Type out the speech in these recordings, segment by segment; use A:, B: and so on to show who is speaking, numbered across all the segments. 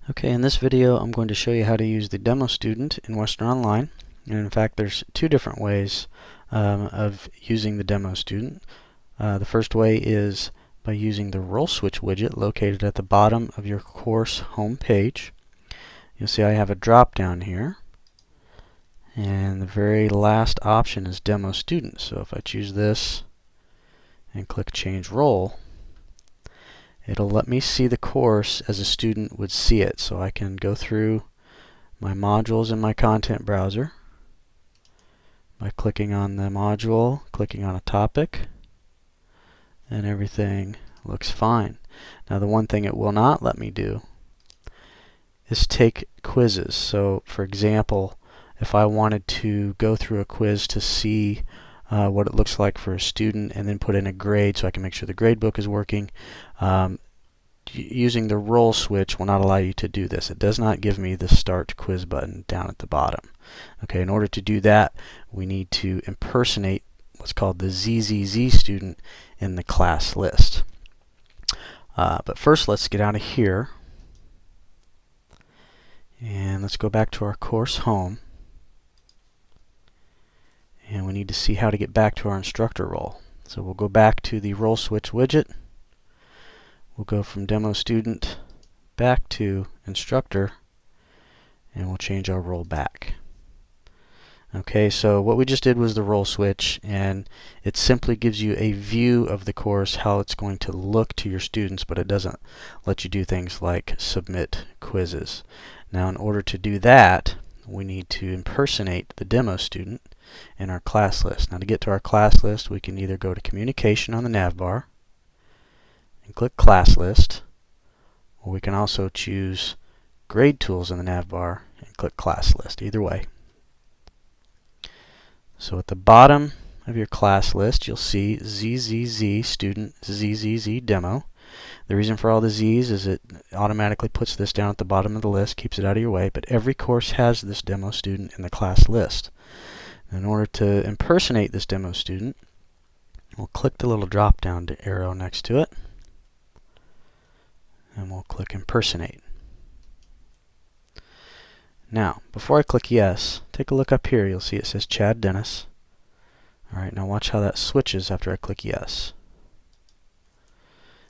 A: Okay, in this video I'm going to show you how to use the demo student in Western Online. And in fact, there's two different ways of using the demo student. The first way is by using the role switch widget located at the bottom of your course home page. You'll see I have a drop down here, and the very last option is demo student. So if I choose this and click change role, it'll let me see the course as a student would see it. So I can go through my modules in my content browser by clicking on the module, clicking on a topic, and everything looks fine. Now the one thing it will not let me do is take quizzes. So for example, if I wanted to go through a quiz to see what it looks like for a student and then put in a grade so I can make sure the grade book is working, using the role switch will not allow you to do this. It does not give me the start quiz button down at the bottom. Okay, in order to do that, we need to impersonate what's called the ZZZ student in the class list. But first, let's get out of here and let's go back to our course home. And we need to see how to get back to our instructor role. So we'll go back to the role switch widget. We'll go from demo student back to instructor, and we'll change our role back. Okay, so what we just did was the role switch, and it simply gives you a view of the course, how it's going to look to your students, but it doesn't let you do things like submit quizzes. Now in order to do that, we need to impersonate the demo student in our class list. Now to get to our class list, we can either go to communication on the nav bar and click class list, or we can also choose grade tools in the nav bar and click class list. Either way. So at the bottom of your class list, you'll see ZZZ student ZZZ demo. The reason for all the Z's is it automatically puts this down at the bottom of the list, keeps it out of your way, but every course has this demo student in the class list. In order to impersonate this demo student, we'll click the little drop down arrow next to it, and we'll click impersonate. Now, before I click yes, take a look up here. You'll see it says Chad Dennis. Alright, now watch how that switches after I click yes.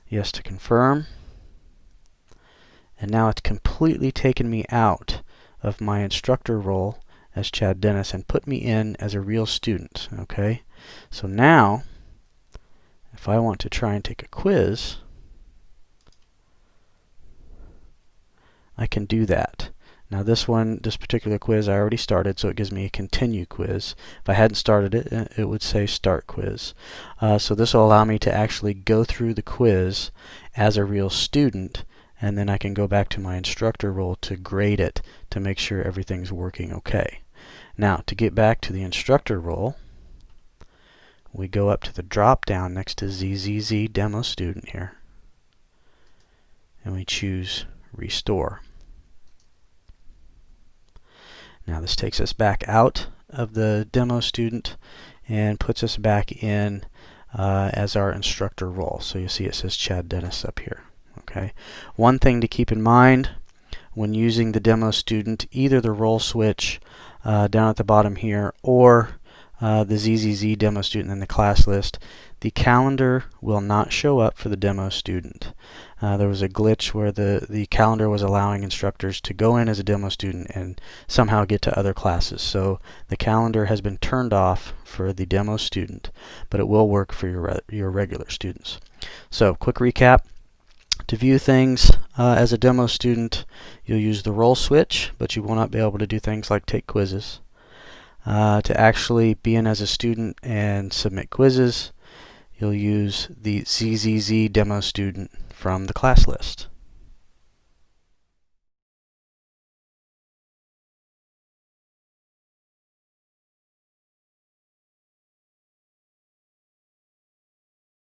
A: Yes to confirm. And now it's completely taken me out of my instructor role as Chad Dennis and put me in as a real student. Okay, so now if I want to try and take a quiz, I can do that. Now this particular quiz I already started, so it gives me a continue quiz. If I hadn't started it, it would say start quiz. So this will allow me to actually go through the quiz as a real student, and then I can go back to my instructor role to grade it to make sure everything's working okay. Now to get back to the instructor role, we go up to the drop down next to ZZZ demo student here, and we choose restore. Now this takes us back out of the demo student and puts us back in as our instructor role. So you see it says Chad Dennis up here. Okay. One thing to keep in mind when using the demo student, either the role switch down at the bottom here or the ZZZ demo student in the class list, the calendar will not show up for the demo student. There was a glitch where the calendar was allowing instructors to go in as a demo student and somehow get to other classes. So the calendar has been turned off for the demo student, but it will work for your regular students. So quick recap. To view things as a demo student, you'll use the role switch, but you will not be able to do things like take quizzes. To actually be in as a student and submit quizzes, you'll use the ZZZ demo student from the class list.